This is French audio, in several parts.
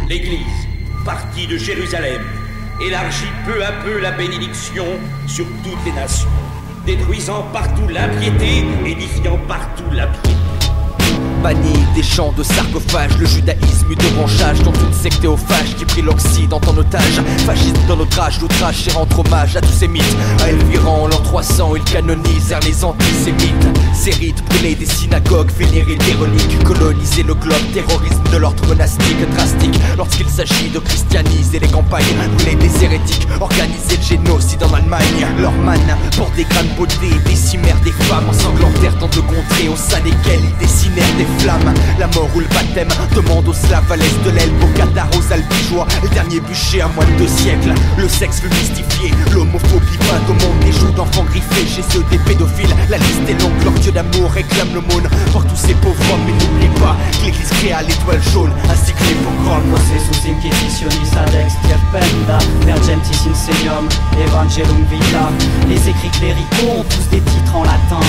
L'Église, partie de Jérusalem, élargit peu à peu la bénédiction sur toutes les nations, détruisant partout l'impiété, édifiant partout la piété. Banni des champs de sarcophages, le judaïsme eut de branchage dans toute secte théophage qui prit l'Occident en otage. Fasciste dans notre âge, l'outrage et rendre hommage à tous ces mythes. À Elvira en l'an 300, ils canonisèrent les antisémites. Ces rites brûlaient des synagogues, vénérer des reliques, coloniser le globe, terrorisme de l'ordre monastique drastique. Lorsqu'il s'agit de christianiser les campagnes, brûler des hérétiques, organiser le génocide en Allemagne. Leur manne, pour des grandes beautés, décimèrent des femmes, ensanglantèrent tant de contrées au sein desquelles ils dessinèrent des flammes. La mort ou le baptême demande aux Slaves à l'est de l'Elbe, aux Cathares, aux Albigeois, le dernier bûcher à moins de 2 siècles. Le sexe fut mystifié, l'homophobie peinte au monde des joues d'enfants griffés chez ceux des pédophiles. La liste est longue, leur dieu d'amour réclame l'aumône pour tous ces pauvres hommes. Mais n'oublie pas que l'église créa l'étoile jaune ainsi que les pogroms. Processus inquisitionis ad extief penda, vergentis insenium, evangelum vita. Les écrits cléricaux ont tous des titres en latin,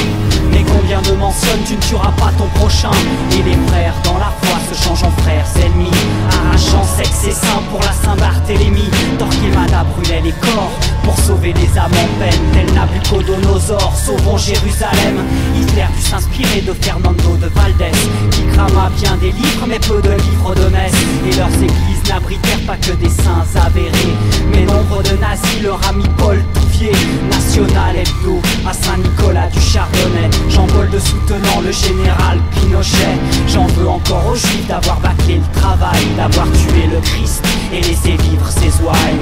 mais combien de mentionnent tu ne tueras pas ton prochain. Et les frères dans la foi se changent en frères ennemis, arrachant sexe et sein pour la Saint-Barthélemy. Torquemada brûlait les corps pour sauver les âmes en peine, tel Nabucodonosor, sauvons Jérusalem. Hitler dut s'inspirer de Fernando de Valdés, qui crama bien des livres mais peu de livres de messe. Et leurs églises n'abritèrent pas que des saints avérés, mais nombre de nazis leur ami Paul Touvier. National Hebdo à Saint-Nicolas du Chardonnay, Jean-Paul de soutenant le général Pinochet. J'en veux encore aux juifs d'avoir bâclé le travail, d'avoir tué le Christ et laissé vivre ses ouailles.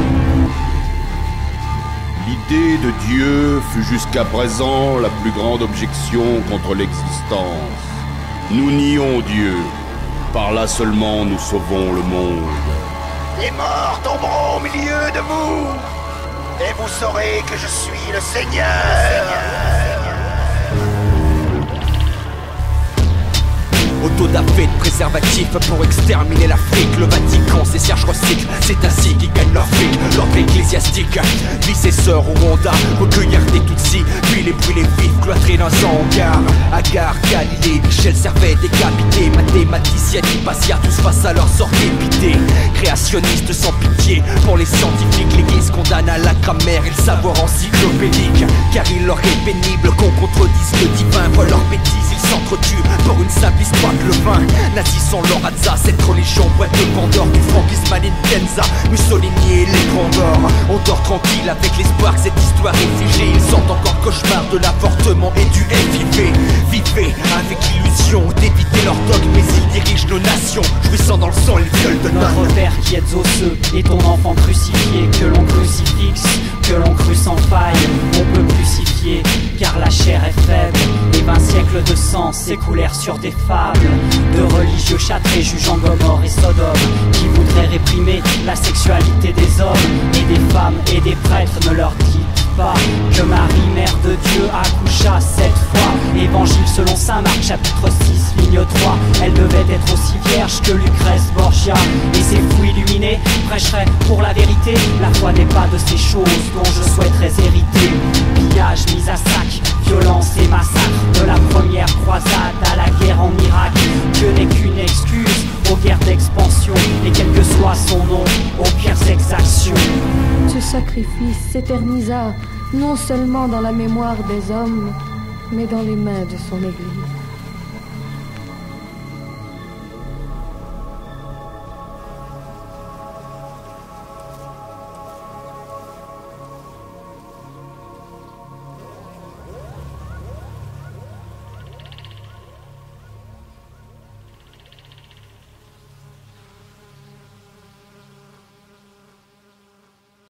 L'idée de Dieu fut jusqu'à présent la plus grande objection contre l'existence. Nous nions Dieu, par là seulement nous sauvons le monde. Les morts tomberont au milieu de vous, et vous saurez que je suis le Seigneur. Autodafé de préservatifs pour exterminer l'Afrique. Le Vatican, ses cierges recyclent, c'est ainsi qu'ils gagnent leur fric. L'ordre ecclésiastique vit ses sœurs au Rwanda, recueillir des Tutsis, puis les brûler vifs, cloîtrés dans un hangar. Agar, Galilée, Michel Servet décapité, mathématicienne, Hypatia, tous face à leur sort dépité. Créationnistes sans pitié, pour les scientifiques, l'église condamne à la grammaire et le savoir encyclopédique. Car il leur est pénible qu'on contredise le divin, voient leurs bêtises, ils s'entretuent pour une simple histoire de le vin. Nazis sont l'orazza, cette religion boîte de Pandore du franquisme à l'Influenza, Mussolini et les grands d'or. On dort tranquille avec l'espoir que cette histoire est figée. Ils sont encore cauchemar de l'avortement et du FIV. Vivez avec l'illusion d'éviter leur dogme, mais ils dirigent nos nations, jouissant dans le sang les viols de notre Père qui êtes aux cieux, et ton enfant crucifié, que l'on crucifixe, que l'on crue sans faille, on peut crucifier, car la chair est faible. Et 20 siècles de sang s'écoulèrent sur des fables de religieux châtrés jugeant Gomorrhe et Sodome, qui voudraient réprimer la sexualité des hommes et des femmes et des prêtres. Ne leur dites pas que Marie, mère de Dieu, accoucha 7 fois. Évangile selon saint Marc, chapitre 6, ligne 3. Elle devait être aussi vierge que Lucrèce Borgia, et ses fous illuminés prêcheraient pour la vérité. La foi n'est pas de ces choses dont je souhaiterais hériter. Pillage, mise à sac, violence et massacre, de la première croisade à la guerre en Irak. Dieu n'est qu'une excuse aux guerres d'expansion, et quel que soit son nom, aux pires exactions. Ce sacrifice s'éternisa non seulement dans la mémoire des hommes, mais dans les mains de son Église.